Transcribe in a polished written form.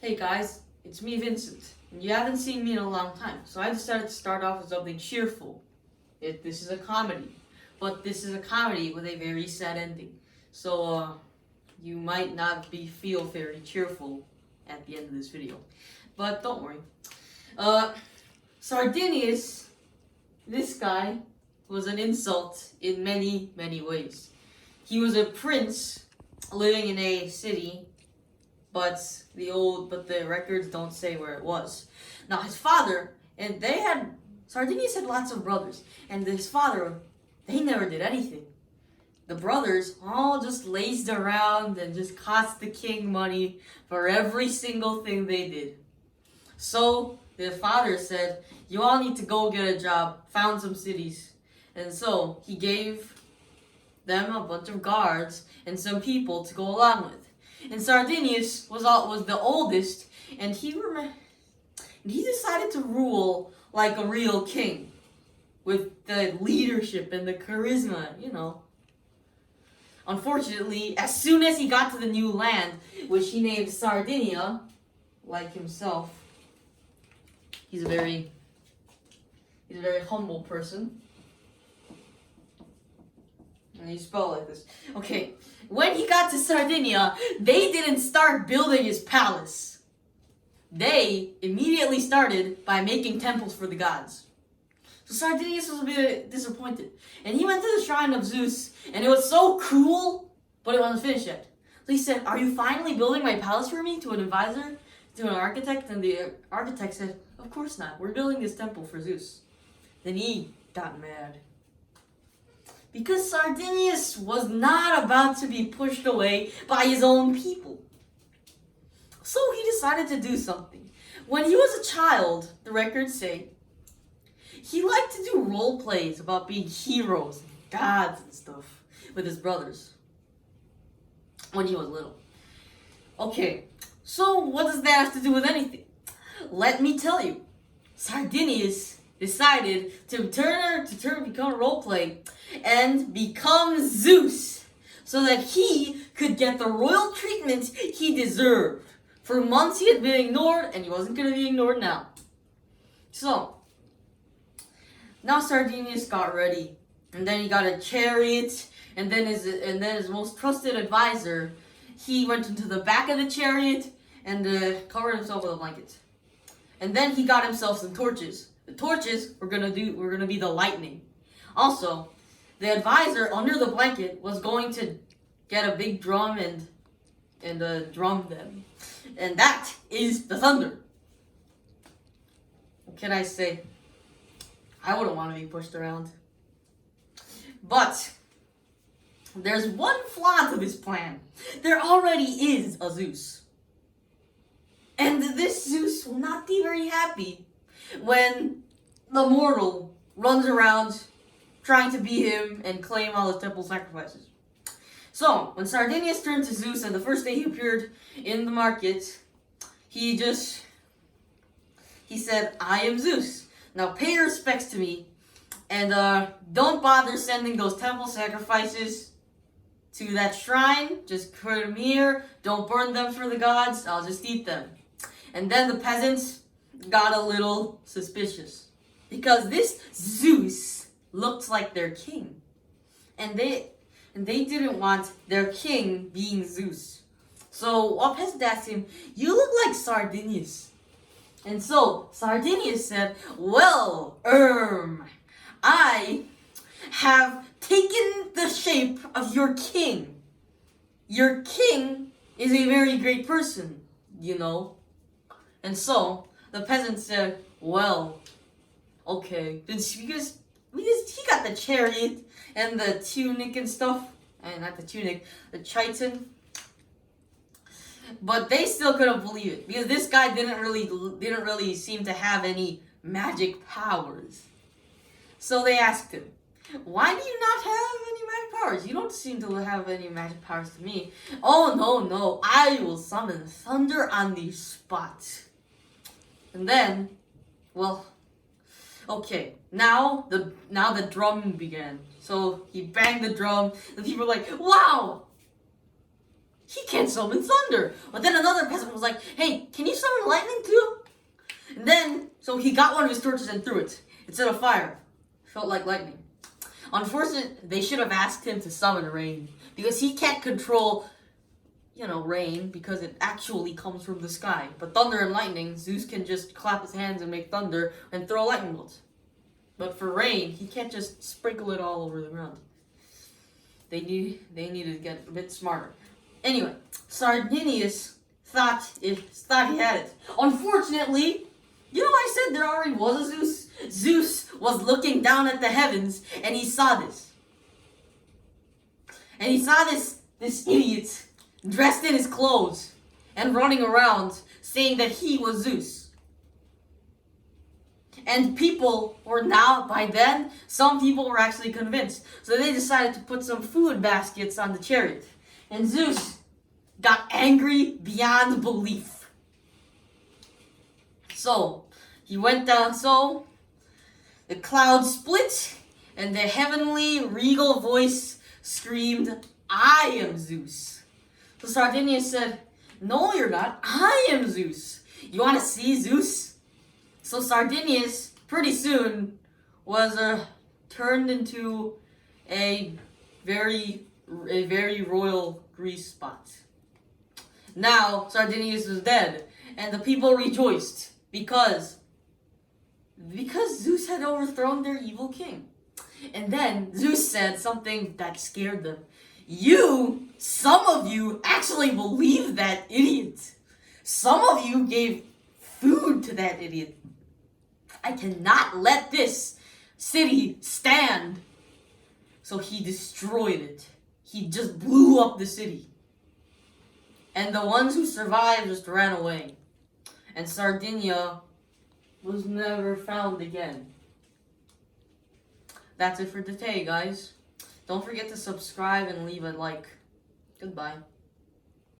Hey guys, it's me Vincent. You haven't seen me in a long time, so I decided to start off with something cheerful. This is a comedy, but this is a comedy with a very sad ending. So you might not feel very cheerful at the end of this video. But don't worry. Sardinius, this guy, was an insult in many, many ways. He was a prince living in a city, but the records don't say where it was. Now his father, and Sardinius had lots of brothers, and his father, they never did anything. The brothers all just lazed around and just cost the king money for every single thing they did. So the father said, you all need to go get a job, found some cities. And so he gave them a bunch of guards and some people to go along with. And Sardinius was the oldest, and he decided to rule like a real king, with the leadership and the charisma, Unfortunately, as soon as he got to the new land, which he named Sardinia, like himself, he's a very humble person. And you spell it like this. Okay, when he got to Sardinia, they didn't start building his palace. They immediately started by making temples for the gods. So Sardinius was a bit disappointed. And he went to the shrine of Zeus, and it was so cool, but it wasn't finished yet. So he said, are you finally building my palace for me? To an advisor, to an architect, and the architect said, of course not. We're building this temple for Zeus. Then he got mad. Because Sardinius was not about to be pushed away by his own people. So he decided to do something. When he was a child, the records say, he liked to do role plays about being heroes and gods and stuff with his brothers when he was little. Okay, so what does that have to do with anything? Let me tell you. Sardinius decided to become a role play and become Zeus, so that he could get the royal treatment he deserved. For months he had been ignored, and he wasn't going to be ignored now. So, now Sardinius got ready, and then he got a chariot, and then his most trusted advisor, he went into the back of the chariot and covered himself with a blanket. And then he got himself some torches. The torches were gonna be the lightning. Also, the advisor under the blanket was going to get a big drum and drum them. And that is the thunder. What can I say? I wouldn't want to be pushed around. But there's one flaw to this plan. There already is a Zeus. And this Zeus will not be very happy when the mortal runs around trying to be him and claim all the temple sacrifices. So, when Sardinius turned to Zeus and the first day he appeared in the market, he said, I am Zeus. Now pay your respects to me, and don't bother sending those temple sacrifices to that shrine. Just put them here. Don't burn them for the gods. I'll just eat them. And then the peasants got a little suspicious, because this Zeus looked like their king, and they didn't want their king being Zeus. So a peasant asked him, you look like Sardinius. And so Sardinius said, well, I have taken the shape of your king. Your king is a very great person, And so the peasant said, well, okay. Because he got the chariot and the tunic and stuff. And not the tunic, the chiton. But they still couldn't believe it, because this guy didn't really seem to have any magic powers. So they asked him, why do you not have any magic powers? You don't seem to have any magic powers to me. Oh, no, I will summon thunder on the spot. And then, okay, now the drum began. So he banged the drum. The people were like, wow! he can't summon thunder. But then another peasant was like, hey, can you summon lightning too? And then, so he got one of his torches and threw it. It set a fire. Felt like lightning. Unfortunately, they should have asked him to summon rain. Because he can't control, rain because it actually comes from the sky. But thunder and lightning, Zeus can just clap his hands and make thunder and throw lightning bolts. But for rain, he can't just sprinkle it all over the ground. They needed to get a bit smarter. Anyway, Sardinius thought he had it. Unfortunately, I said there already was a Zeus? Zeus was looking down at the heavens, and he saw this. And he saw this idiot dressed in his clothes and running around saying that he was Zeus. And people were now, by then, some people were actually convinced. So they decided to put some food baskets on the chariot. And Zeus got angry beyond belief. So, he went down, so the clouds split, and the heavenly, regal voice screamed, I am Zeus. So Sardinius said, no, you're not. I am Zeus. You want to see Zeus? So Sardinius, pretty soon, was turned into a very royal Greece spot. Now, Sardinius was dead, and the people rejoiced because Zeus had overthrown their evil king. And then Zeus said something that scared them. Some of you actually believed that idiot. Some of you gave food to that idiot. I cannot let this city stand. So he destroyed it. He just blew up the city. And the ones who survived just ran away. And Sardinia was never found again. That's it for today, guys. Don't forget to subscribe and leave a like. Goodbye.